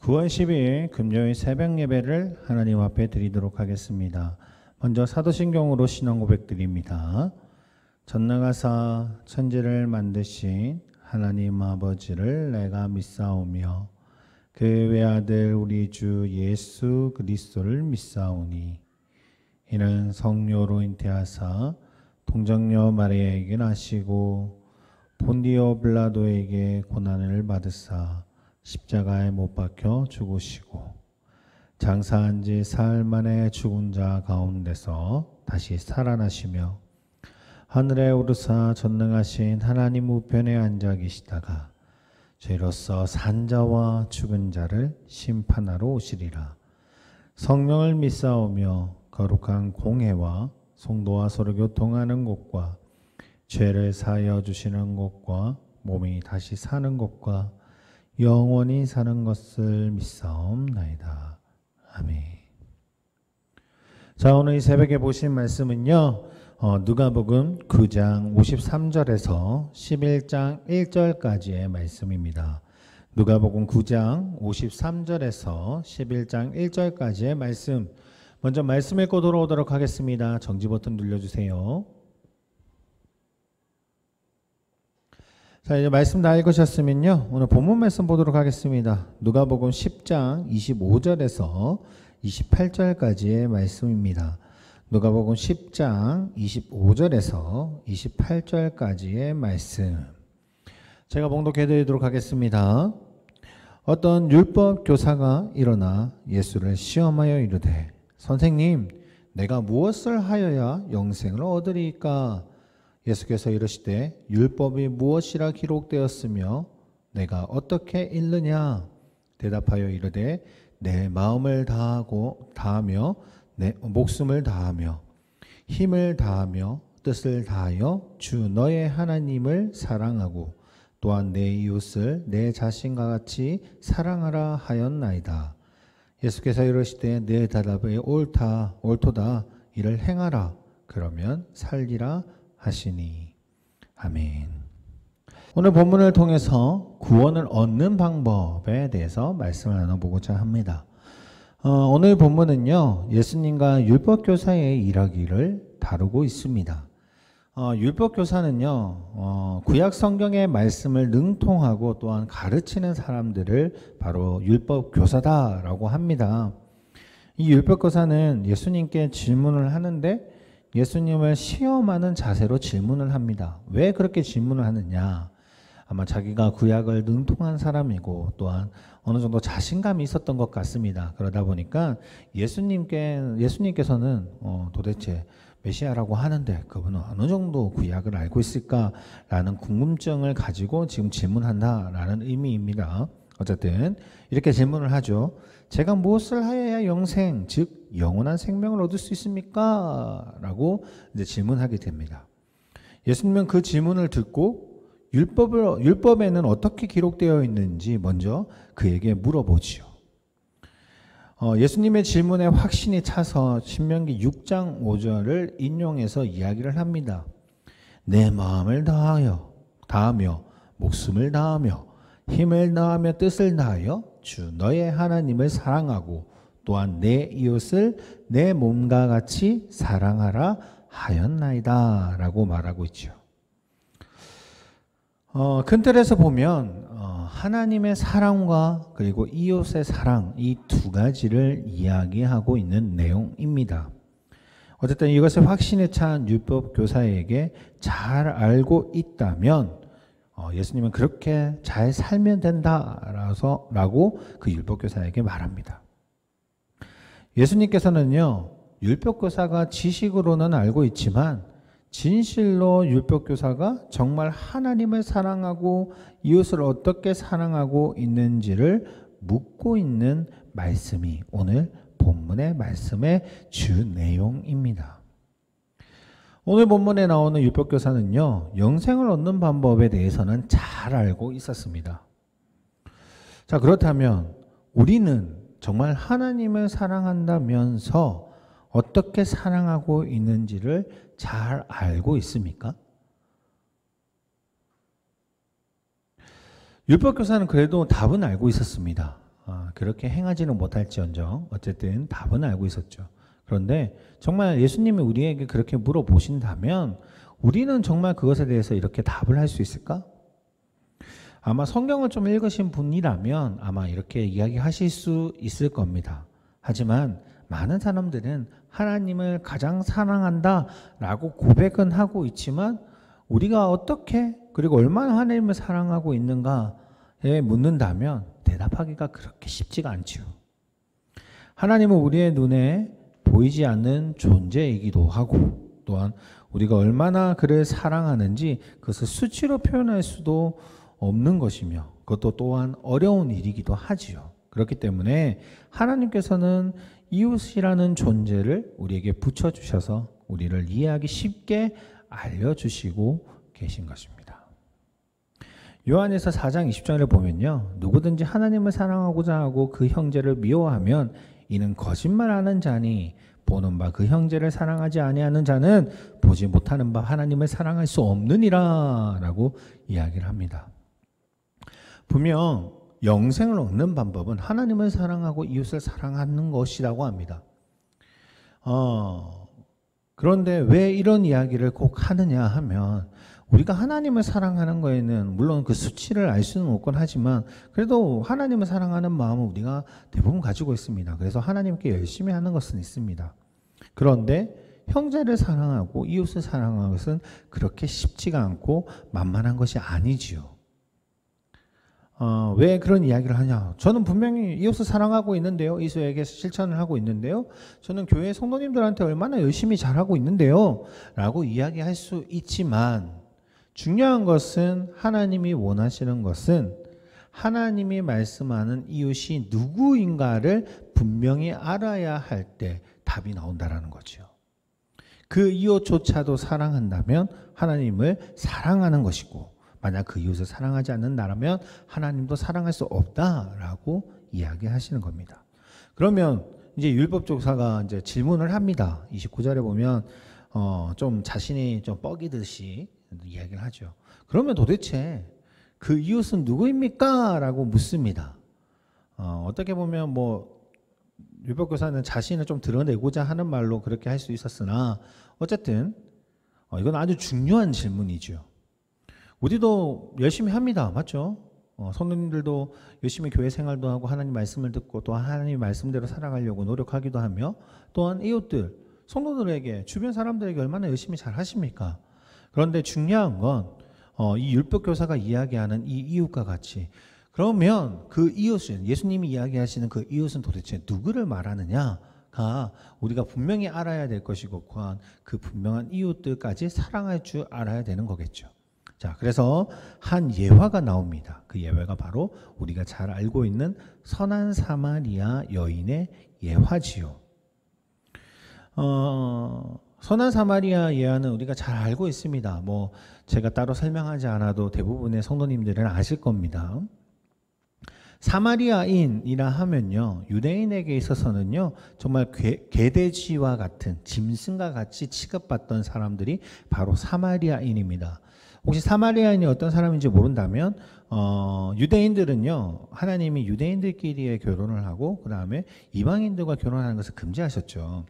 9월 12일 금요일 새벽 예배를 하나님 앞에 드리도록 하겠습니다. 먼저 사도신경으로 신앙 고백 드립니다. 전능하사 천지를 만드신 하나님 아버지를 내가 믿사오며 그 외아들 우리 주 예수 그리스도를 믿사오니 이는 성령으로 잉태하사 동정녀 마리아에게 나시고 본디오 빌라도에게 고난을 받으사 십자가에 못 박혀 죽으시고 장사한 지 사흘 만에 죽은 자 가운데서 다시 살아나시며 하늘에 오르사 전능하신 하나님 우편에 앉아 계시다가 죄로서 산 자와 죽은 자를 심판하러 오시리라. 성령을 믿사오며 거룩한 공회와 성도와 서로 교통하는 것과 죄를 사하여 주시는 것과 몸이 다시 사는 것과 영원히 사는 것을 믿사옵나이다. 아멘. 자, 오늘 이 새벽에 보신 말씀은요, 누가복음 9장 53절에서 11장 1절까지의 말씀입니다. 누가복음 9장 53절에서 11장 1절까지의 말씀. 먼저 말씀 읽고 돌아오도록 하겠습니다. 정지 버튼 눌러주세요. 자, 이제 말씀 다 읽으셨으면요, 오늘 본문 말씀 보도록 하겠습니다. 누가복음 10장 25절에서 28절까지의 말씀입니다. 누가복음 10장 25절에서 28절까지의 말씀. 제가 봉독해 드리도록 하겠습니다. 어떤 율법 교사가 일어나 예수를 시험하여 이르되 선생님, 내가 무엇을 하여야 영생을 얻으리이까? 예수께서 이르시되 율법이 무엇이라 기록되었으며 내가 어떻게 읽느냐? 대답하여 이르되 내 마음을 다하며 내 목숨을 다하며 힘을 다하며 뜻을 다하여 주 너의 하나님을 사랑하고 또한 내 이웃을 내 자신과 같이 사랑하라 하였나이다. 예수께서 이르시되 내 대답이 옳도다. 이를 행하라. 그러면 살리라 하시니. 아멘. 오늘 본문을 통해서 구원을 얻는 방법에 대해서 말씀을 나눠보고자 합니다. 오늘 본문은요, 예수님과 율법교사의 이야기를 다루고 있습니다. 율법교사는요, 구약 성경의 말씀을 능통하고 또한 가르치는 사람들을 바로 율법교사다라고 합니다. 이 율법교사는 예수님께 질문을 하는데 예수님을 시험하는 자세로 질문을 합니다. 왜 그렇게 질문을 하느냐? 아마 자기가 구약을 능통한 사람이고 또한 어느 정도 자신감이 있었던 것 같습니다. 그러다 보니까 예수님께서는 도대체 메시아라고 하는데 그분은 어느 정도 구약을 알고 있을까라는 궁금증을 가지고 지금 질문한다라는 의미입니다. 어쨌든 이렇게 질문을 하죠. 제가 무엇을 하여야 영생, 즉 영원한 생명을 얻을 수 있습니까? 라고 이제 질문하게 됩니다. 예수님은 그 질문을 듣고 율법에는 어떻게 기록되어 있는지 먼저 그에게 물어보지요. 예수님의 질문에 확신이 차서 신명기 6장 5절을 인용해서 이야기를 합니다. 내 마음을 다하며 목숨을 다하며 힘을 다하며 뜻을 다하여 주 너의 하나님을 사랑하고 또한 내 이웃을 내 몸과 같이 사랑하라 하였나이다 라고 말하고 있죠. 큰 틀에서 보면 하나님의 사랑과 그리고 이웃의 사랑, 이 두 가지를 이야기하고 있는 내용입니다. 어쨌든 이것을 확신에 찬 율법교사에게 잘 알고 있다면 예수님은 그렇게 잘 살면 된다라고 그 율법교사에게 말합니다. 예수님께서는요, 율법교사가 지식으로는 알고 있지만 진실로 율법교사가 정말 하나님을 사랑하고 이웃을 어떻게 사랑하고 있는지를 묻고 있는 말씀이 오늘 본문의 말씀의 주 내용입니다. 오늘 본문에 나오는 율법교사는요, 영생을 얻는 방법에 대해서는 잘 알고 있었습니다. 자, 그렇다면 우리는 정말 하나님을 사랑한다면서 어떻게 사랑하고 있는지를 잘 알고 있습니까? 율법교사는 그래도 답은 알고 있었습니다. 그렇게 행하지는 못할지언정 어쨌든 답은 알고 있었죠. 그런데 정말 예수님이 우리에게 그렇게 물어보신다면 우리는 정말 그것에 대해서 이렇게 답을 할 수 있을까? 아마 성경을 좀 읽으신 분이라면 아마 이렇게 이야기하실 수 있을 겁니다. 하지만 많은 사람들은 하나님을 가장 사랑한다라고 고백은 하고 있지만 우리가 어떻게 그리고 얼마나 하나님을 사랑하고 있는가에 묻는다면 대답하기가 그렇게 쉽지가 않죠. 하나님은 우리의 눈에 보이지 않는 존재이기도 하고 또한 우리가 얼마나 그를 사랑하는지 그것을 수치로 표현할 수도 없는 것이며 그것도 또한 어려운 일이기도 하지요. 그렇기 때문에 하나님께서는 이웃이라는 존재를 우리에게 붙여주셔서 우리를 이해하기 쉽게 알려주시고 계신 것입니다. 요한에서 4장 20절을 보면요. 누구든지 하나님을 사랑하고자 하고 그 형제를 미워하면 이는 거짓말하는 자니 보는 바 그 형제를 사랑하지 아니하는 자는 보지 못하는 바 하나님을 사랑할 수 없느니라 라고 이야기를 합니다. 분명 영생을 얻는 방법은 하나님을 사랑하고 이웃을 사랑하는 것이라고 합니다. 그런데 왜 이런 이야기를 꼭 하느냐 하면 우리가 하나님을 사랑하는 거에는 물론 그 수치를 알 수는 없곤 하지만 그래도 하나님을 사랑하는 마음은 우리가 대부분 가지고 있습니다. 그래서 하나님께 열심히 하는 것은 있습니다. 그런데 형제를 사랑하고 이웃을 사랑하는 것은 그렇게 쉽지가 않고 만만한 것이 아니지요. 왜 그런 이야기를 하냐? 저는 분명히 이웃을 사랑하고 있는데요. 이웃에게 실천을 하고 있는데요. 저는 교회 성도님들한테 얼마나 열심히 잘하고 있는데요. 라고 이야기할 수 있지만 중요한 것은 하나님이 원하시는 것은 하나님이 말씀하는 이웃이 누구인가를 분명히 알아야 할 때 답이 나온다라는 거죠. 그 이웃조차도 사랑한다면 하나님을 사랑하는 것이고 만약 그 이웃을 사랑하지 않는다면 하나님도 사랑할 수 없다라고 이야기하시는 겁니다. 그러면 이제 율법교사가 이제 질문을 합니다. 29절에 보면 좀 자신이 좀 뻐기듯이 이야기를 하죠. 그러면 도대체 그 이웃은 누구입니까? 라고 묻습니다. 어떻게 보면 뭐 율법교사는 자신을 좀 드러내고자 하는 말로 그렇게 할 수 있었으나 어쨌든 이건 아주 중요한 질문이죠. 우리도 열심히 합니다. 맞죠? 성도님들도 열심히 교회 생활도 하고 하나님 말씀을 듣고 또 하나님 말씀대로 살아가려고 노력하기도 하며 또한 이웃들, 성도들에게 주변 사람들에게 얼마나 열심히 잘 하십니까? 그런데 중요한 건 이 율법교사가 이야기하는 이 이웃과 같이 그러면 그 이웃은 예수님이 이야기하시는 그 이웃은 도대체 누구를 말하느냐가 우리가 분명히 알아야 될 것이고 또한 그 분명한 이웃들까지 사랑할 줄 알아야 되는 거겠죠. 자, 그래서 한 예화가 나옵니다. 그 예화가 바로 우리가 잘 알고 있는 선한 사마리아 여인의 예화지요. 선한 사마리아 예화는 우리가 잘 알고 있습니다. 뭐 제가 따로 설명하지 않아도 대부분의 성도님들은 아실 겁니다. 사마리아인이라 하면요, 유대인에게 있어서는요, 정말 개돼지와 같은 짐승과 같이 취급받던 사람들이 바로 사마리아인입니다. 혹시 사마리아인이 어떤 사람인지 모른다면 유대인들은요, 하나님이 유대인들끼리의 결혼을 하고 그 다음에 이방인들과 결혼하는 것을 금지하셨죠.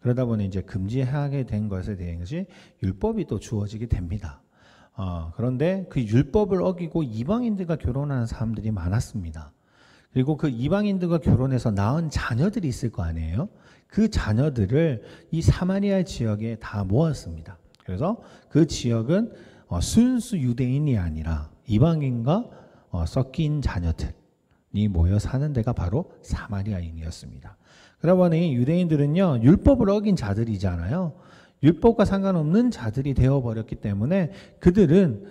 그러다 보니 이제 금지하게 된 것에 대한 것이 율법이 또 주어지게 됩니다. 그런데 그 율법을 어기고 이방인들과 결혼하는 사람들이 많았습니다. 그리고 그 이방인들과 결혼해서 낳은 자녀들이 있을 거 아니에요. 그 자녀들을 이 사마리아 지역에 다 모았습니다. 그래서 그 지역은 순수 유대인이 아니라 이방인과 섞인 자녀들이 모여 사는 데가 바로 사마리아인이었습니다. 그러다 보니 유대인들은요, 율법을 어긴 자들이잖아요. 율법과 상관없는 자들이 되어버렸기 때문에 그들은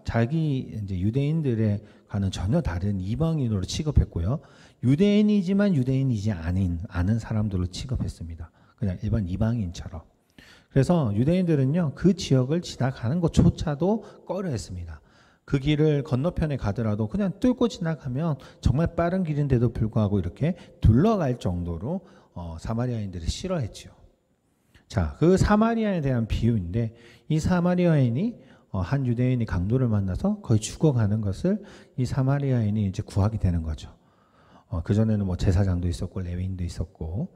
자기 이제 유대인들에 가는 전혀 다른 이방인으로 취급했고요. 유대인이지만 유대인이지 않은 사람들로 취급했습니다. 그냥 일반 이방인처럼. 그래서 유대인들은요, 그 지역을 지나가는 것조차도 꺼려했습니다. 그 길을 건너편에 가더라도 그냥 뚫고 지나가면 정말 빠른 길인데도 불구하고 이렇게 둘러갈 정도로 사마리아인들을 싫어했죠. 자, 그 사마리아에 대한 비유인데 이 사마리아인이 한 유대인이 강도를 만나서 거의 죽어가는 것을 이 사마리아인이 이제 구하게 되는 거죠. 그전에는 뭐 제사장도 있었고 레위인도 있었고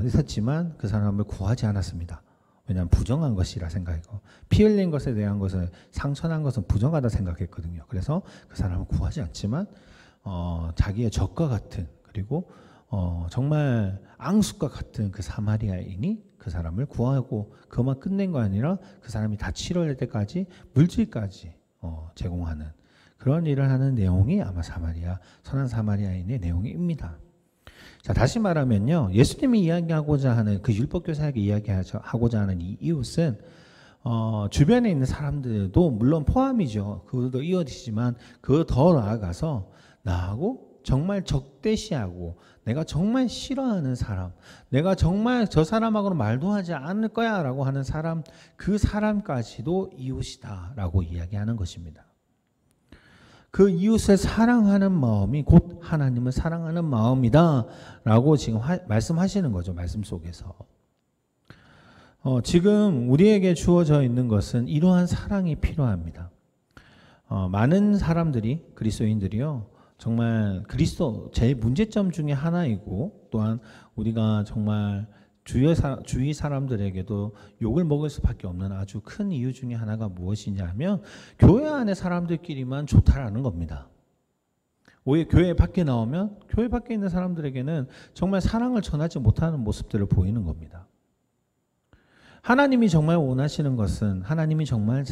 있었지만 그 사람을 구하지 않았습니다. 왜냐하면 부정한 것이라 생각했고 피 흘린 것에 대한 것은 상처난 것은 부정하다 생각했거든요. 그래서 그 사람을 구하지 않지만 자기의 적과 같은 그리고 정말 앙숙과 같은 그 사마리아인이 그 사람을 구하고 그것만 끝낸 거 아니라 그 사람이 다 치료할 때까지 물질까지 제공하는 그런 일을 하는 내용이 아마 선한 사마리아인의 내용입니다. 자, 다시 말하면요, 예수님이 이야기하고자 하는 그 율법교사에게 이야기하고자 하는 이 이웃은 주변에 있는 사람들도 물론 포함이죠. 그것도 이어지지만 그 더 나아가서 나하고 정말 적대시하고 내가 정말 싫어하는 사람, 내가 정말 저 사람하고는 말도 하지 않을 거야 라고 하는 사람, 그 사람까지도 이웃이다라고 이야기하는 것입니다. 그 이웃을 사랑하는 마음이 곧 하나님을 사랑하는 마음이다 라고 지금 말씀하시는 거죠. 말씀 속에서. 지금 우리에게 주어져 있는 것은 이러한 사랑이 필요합니다. 많은 사람들이 그리스도인들이요. 정말 그리스도 제일 문제점 중에 하나이고 또한 우리가 정말 주위 사람들에게도 욕을 먹을 수밖에 없는 아주 큰 이유 중에 하나가 무엇이냐면 교회 안에 사람들끼리만 좋다라는 겁니다. 오히려 교회 밖에 나오면 교회 밖에 있는 사람들에게는 정말 사랑을 전하지 못하는 모습들을 보이는 겁니다. 하나님이 정말 원하시는 것은 하나님이 정말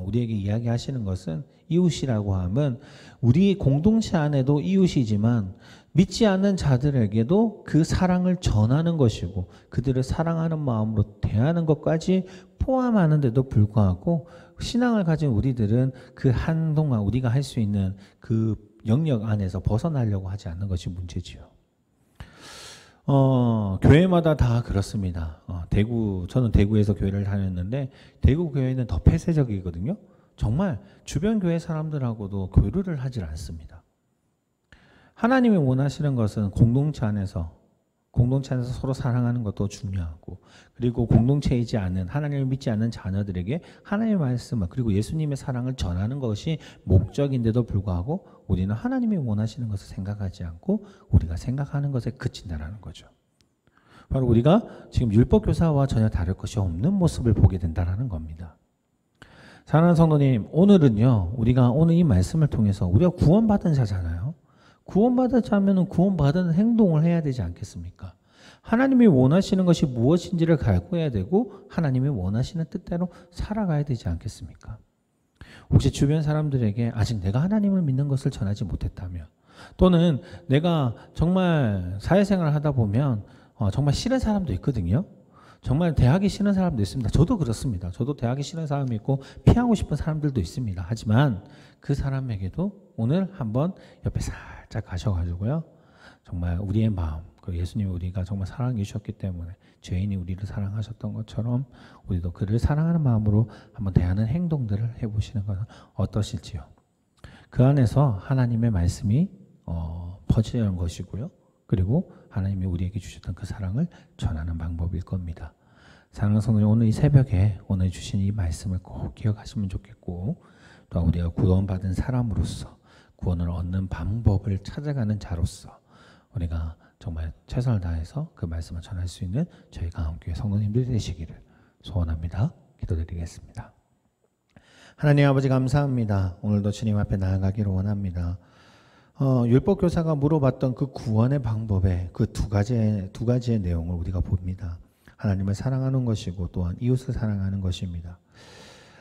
우리에게 이야기하시는 것은 이웃이라고 하면 우리 공동체 안에도 이웃이지만 믿지 않는 자들에게도 그 사랑을 전하는 것이고 그들을 사랑하는 마음으로 대하는 것까지 포함하는데도 불구하고 신앙을 가진 우리들은 그 한동안 우리가 할 수 있는 그 영역 안에서 벗어나려고 하지 않는 것이 문제지요. 교회마다 다 그렇습니다. 저는 대구에서 교회를 다녔는데 대구 교회는 더 폐쇄적이거든요. 정말 주변 교회 사람들하고도 교류를 하질 않습니다. 하나님이 원하시는 것은 공동체 안에서 서로 사랑하는 것도 중요하고 그리고 공동체이지 않는 하나님을 믿지 않는 자녀들에게 하나님의 말씀을 그리고 예수님의 사랑을 전하는 것이 목적인데도 불구하고 우리는 하나님이 원하시는 것을 생각하지 않고 우리가 생각하는 것에 그친다라는 거죠. 바로 우리가 지금 율법교사와 전혀 다를 것이 없는 모습을 보게 된다는 겁니다. 사랑하는 성도님, 오늘은요 우리가 오늘 이 말씀을 통해서 우리가 구원받은 자잖아요. 구원받았자면 구원받은 행동을 해야 되지 않겠습니까? 하나님이 원하시는 것이 무엇인지를 갈구해야 되고 하나님이 원하시는 뜻대로 살아가야 되지 않겠습니까? 혹시 주변 사람들에게 아직 내가 하나님을 믿는 것을 전하지 못했다면 또는 내가 정말 사회생활을 하다 보면 정말 싫은 사람도 있거든요. 정말 대하기 싫은 사람도 있습니다. 저도 그렇습니다. 저도 대하기 싫은 사람이 있고 피하고 싶은 사람들도 있습니다. 하지만 그 사람에게도 오늘 한번 옆에 살짝 가셔가지고요. 정말 우리의 마음, 예수님이 우리가 정말 사랑해 주셨기 때문에 죄인이 우리를 사랑하셨던 것처럼 우리도 그를 사랑하는 마음으로 한번 대하는 행동들을 해보시는 것은 어떠실지요. 그 안에서 하나님의 말씀이 퍼지는 것이고요. 그리고 하나님이 우리에게 주셨던 그 사랑을 전하는 방법일 겁니다. 사랑하는 성도님, 오늘 이 새벽에 오늘 주신 이 말씀을 꼭 기억하시면 좋겠고 또 우리가 구원받은 사람으로서 구원을 얻는 방법을 찾아가는 자로서 우리가 정말 최선을 다해서 그 말씀을 전할 수 있는 저희 강원교회 성도님들 되시기를 소원합니다. 기도드리겠습니다. 하나님 아버지 감사합니다. 오늘도 주님 앞에 나아가기를 원합니다. 율법교사가 물어봤던 그 구원의 방법에 그 두 가지의 내용을 우리가 봅니다. 하나님을 사랑하는 것이고 또한 이웃을 사랑하는 것입니다.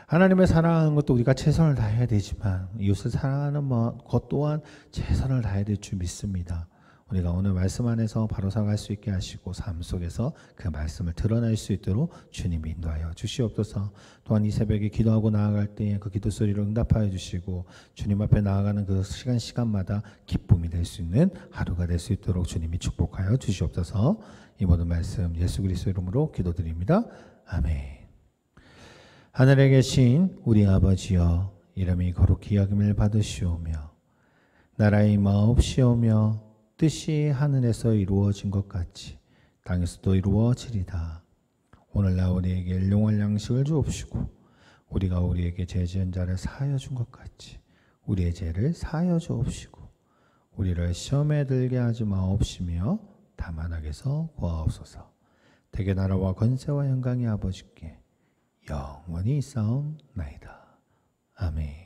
하나님을 사랑하는 것도 우리가 최선을 다해야 되지만 이웃을 사랑하는 것 또한 최선을 다해야 될 줄 믿습니다. 우리가 오늘 말씀 안에서 바로 살아갈 수 있게 하시고 삶 속에서 그 말씀을 드러낼 수 있도록 주님이 인도하여 주시옵소서. 또한 이 새벽에 기도하고 나아갈 때에 그 기도 소리를 응답하여 주시고 주님 앞에 나아가는 그 시간마다 기쁨이 될 수 있는 하루가 될 수 있도록 주님이 축복하여 주시옵소서. 이 모든 말씀 예수 그리스도 이름으로 기도드립니다. 아멘. 하늘에 계신 우리 아버지여, 이름이 거룩히 여김을 받으시오며 나라의 마옵시오며 뜻이 하늘에서 이루어진 것 같이 땅에서도 이루어지리다. 오늘날 우리에게 일용할 양식을 주옵시고 우리가 우리에게 죄 지은 자를 사하여 준 것 같이 우리의 죄를 사하여 주옵시고 우리를 시험에 들게 하지 마옵시며 다만 악에서 구하옵소서. 대개 나라와 권세와 영광이 아버지께 영원히 있사옵나이다. 아멘.